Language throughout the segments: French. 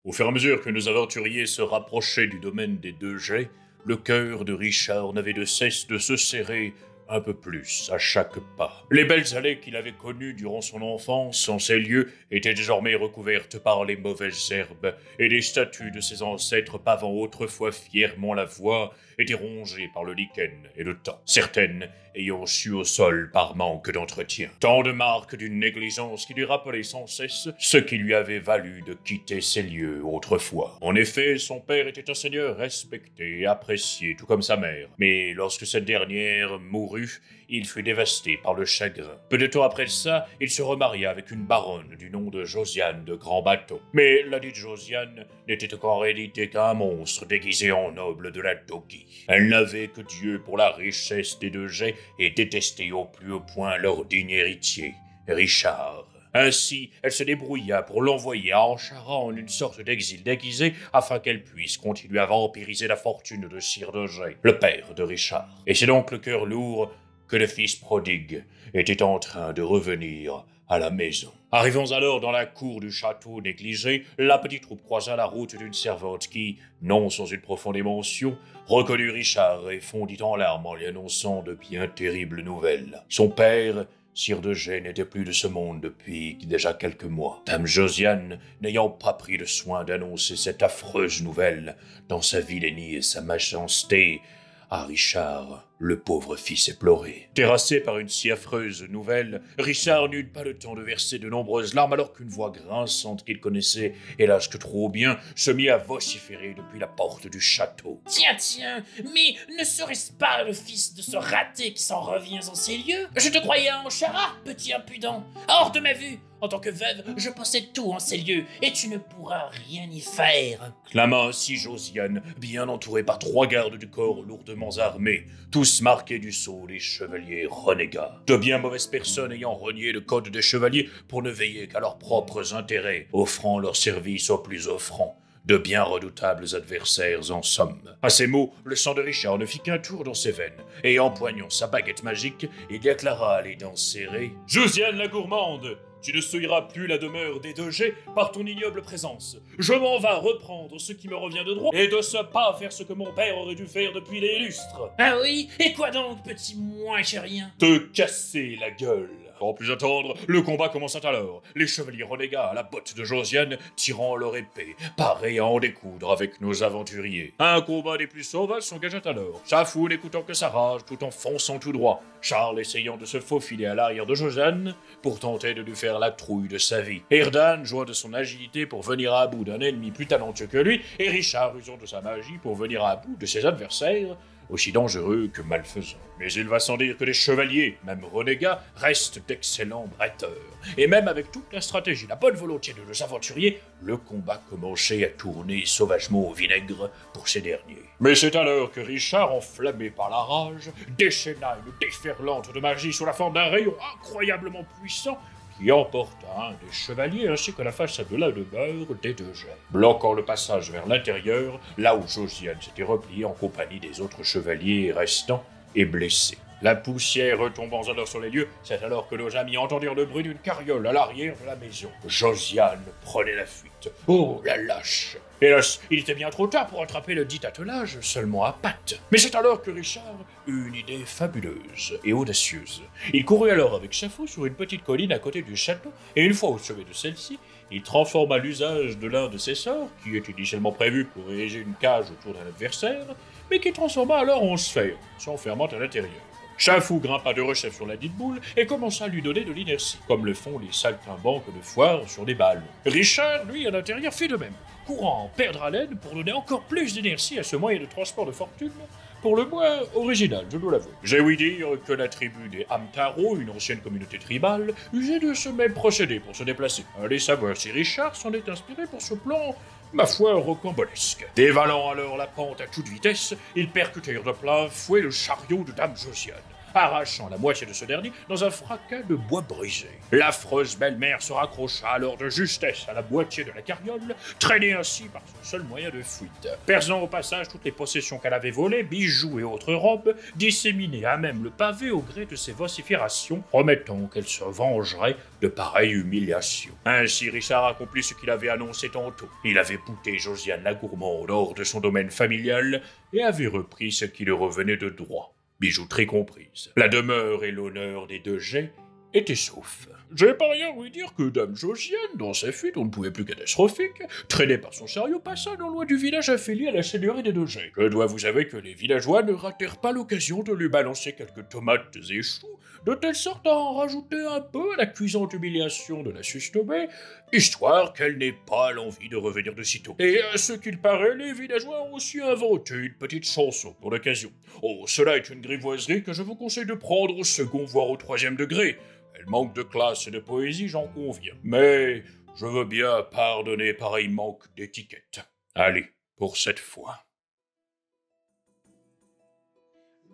Au fur et à mesure que nos aventuriers se rapprochaient du domaine des 2G, le cœur de Richard n'avait de cesse de se serrer un peu plus à chaque pas. Les belles allées qu'il avait connues durant son enfance en ces lieux étaient désormais recouvertes par les mauvaises herbes, et les statues de ses ancêtres pavant autrefois fièrement la voie étaient rongées par le lichen et le temps, certaines ayant su au sol par manque d'entretien. Tant de marques d'une négligence qui lui rappelait sans cesse ce qui lui avait valu de quitter ces lieux autrefois. En effet, son père était un seigneur respecté et apprécié, tout comme sa mère, mais lorsque cette dernière mourut, il fut dévasté par le chagrin. Peu de temps après ça, il se remaria avec une baronne du nom de Josiane de Grand Bateau. Mais la dite Josiane n'était qu'en réalité qu'un monstre déguisé en noble de la Dogi. Elle n'avait que Dieu pour la richesse des 2G et détestait au plus haut point leur digne héritier, Richard. Ainsi, elle se débrouilla pour l'envoyer à Anchara en une sorte d'exil déguisé afin qu'elle puisse continuer à vampiriser la fortune de Sir Dogé, le père de Richard. Et c'est donc le cœur lourd que le fils prodigue était en train de revenir à la maison. Arrivons alors dans la cour du château négligé, la petite troupe croisa la route d'une servante qui, non sans une profonde émotion, reconnut Richard et fondit en larmes en lui annonçant de bien terribles nouvelles. Son père, Sir Dogé, n'était plus de ce monde depuis déjà quelques mois. Dame Josiane, n'ayant pas pris le soin d'annoncer cette affreuse nouvelle dans sa vilainie et sa méchanceté, à Richard, le pauvre fils éploré. Terrassé par une si affreuse nouvelle, Richard n'eut pas le temps de verser de nombreuses larmes alors qu'une voix grinçante qu'il connaissait, hélas que trop bien, se mit à vociférer depuis la porte du château. Tiens, mais ne serait-ce pas le fils de ce raté qui s'en revient en ces lieux? Je te croyais en Anchara, petit impudent. Hors de ma vue! En tant que veuve, je possède tout en ces lieux, et tu ne pourras rien y faire. Clama ainsi Josiane, bien entourée par 3 gardes du corps lourdement armés, tous marqués du sceau des chevaliers renégats. De bien mauvaises personnes ayant renié le code des chevaliers pour ne veiller qu'à leurs propres intérêts, offrant leur service aux plus offrants. De bien redoutables adversaires en somme. À ces mots, le sang de Richard ne fit qu'un tour dans ses veines, et empoignant sa baguette magique, il déclara les dents serrées. « Josiane la gourmande, tu ne souilleras plus la demeure des 2G par ton ignoble présence. Je m'en vas reprendre ce qui me revient de droit, et de ce pas faire ce que mon père aurait dû faire depuis les lustres. Ah oui? Et quoi donc, petit moins chérien? Te casser la gueule. » Sans plus attendre, le combat commença alors, les chevaliers renégats à la botte de Josiane tirant leur épée, parés à en découdre avec nos aventuriers. Un combat des plus sauvages s'engagea alors, Chafou n'écoutant que sa rage tout en fonçant tout droit, Charles essayant de se faufiler à l'arrière de Josiane pour tenter de lui faire la trouille de sa vie, Erdan jouant de son agilité pour venir à bout d'un ennemi plus talentueux que lui, et Richard usant de sa magie pour venir à bout de ses adversaires, aussi dangereux que malfaisants. Mais il va sans dire que les chevaliers, même renégats, restent d'excellents bretteurs. Et même avec toute la stratégie, la bonne volonté de nos aventuriers, le combat commençait à tourner sauvagement au vinaigre pour ces derniers. Mais c'est alors que Richard, enflammé par la rage, déchaîna une déferlante de magie sous la forme d'un rayon incroyablement puissant qui emporta un des chevaliers ainsi que la façade de la demeure des 2G, bloquant le passage vers l'intérieur, là où Josiane s'était repliée en compagnie des autres chevaliers restants et blessés. La poussière retombant alors sur les lieux, c'est alors que nos amis entendirent le bruit d'une carriole à l'arrière de la maison. Josiane prenait la fuite. Oh, la lâche! Hélas, il était bien trop tard pour attraper le dit attelage, seulement à pattes. Mais c'est alors que Richard eut une idée fabuleuse et audacieuse. Il courut alors avec Chafou sur une petite colline à côté du château, et une fois au sommet de celle-ci, il transforma l'usage de l'un de ses sorts, qui était initialement prévu pour ériger une cage autour d'un adversaire, mais qui transforma alors en sphère, s'enfermant à l'intérieur. Chafou grimpa de rechef sur la dite boule et commença à lui donner de l'inertie, comme le font les saltimbanques de foire sur des ballons. Richard, lui, à l'intérieur, fit de même, courant en perdre haleine pour donner encore plus d'inertie à ce moyen de transport de fortune, pour le moins original, je dois l'avouer. J'ai ouï dire que la tribu des Hamtaro, une ancienne communauté tribale, usait de ce même procédé pour se déplacer. Allez savoir si Richard s'en est inspiré pour ce plan, ma foi, rocambolesque. Dévalant alors la pente à toute vitesse, ils percutèrent de plein fouet le chariot de Dame Josiane. arrachant la moitié de ce dernier dans un fracas de bois brisé. L'affreuse belle-mère se raccrocha alors de justesse à la boîtier de la carriole, traînée ainsi par son seul moyen de fuite. Perdant au passage toutes les possessions qu'elle avait volées, bijoux et autres robes, disséminées à même le pavé au gré de ses vociférations, promettant qu'elle se vengerait de pareilles humiliations. Ainsi Richard accomplit ce qu'il avait annoncé tantôt. Il avait pouté Josiane la gourmande hors de son domaine familial et avait repris ce qui lui revenait de droit, bijouterie comprise. La demeure et l'honneur des deux jets étaient saufs. J'ai par ailleurs ouï dire que Dame Josiane, dans sa fuite on ne pouvait plus catastrophique, traînée par son sérieux, passa non loin du village affilié à la seigneurie des deux jets. Je dois vous avouer que les villageois ne ratèrent pas l'occasion de lui balancer quelques tomates et choux, de telle sorte à en rajouter un peu à la cuisante humiliation de la susnommée, histoire qu'elle n'ait pas l'envie de revenir de sitôt. Et à ce qu'il paraît, les villageois ont aussi inventé une petite chanson pour l'occasion. Oh, cela est une grivoiserie que je vous conseille de prendre au second voire au troisième degré. Elle manque de classe et de poésie, j'en conviens. Mais je veux bien pardonner pareil manque d'étiquette. Allez, pour cette fois.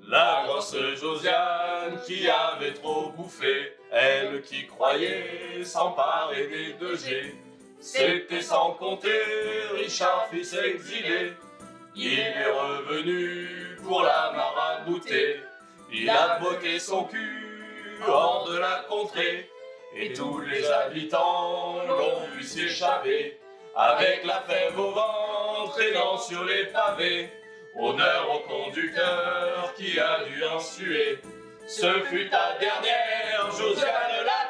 La grosse Josiane qui avait trop bouffé, elle qui croyait s'emparer des deux G. C'était sans compter Richard fils exilé, il est revenu pour la marabouter. Il a botté son cul hors de la contrée, et tous les habitants l'ont vu s'échapper, avec la fève au ventre traînant sur les pavés. Honneur au conducteur qui a dû en suer, ce fut ta dernière Josiane la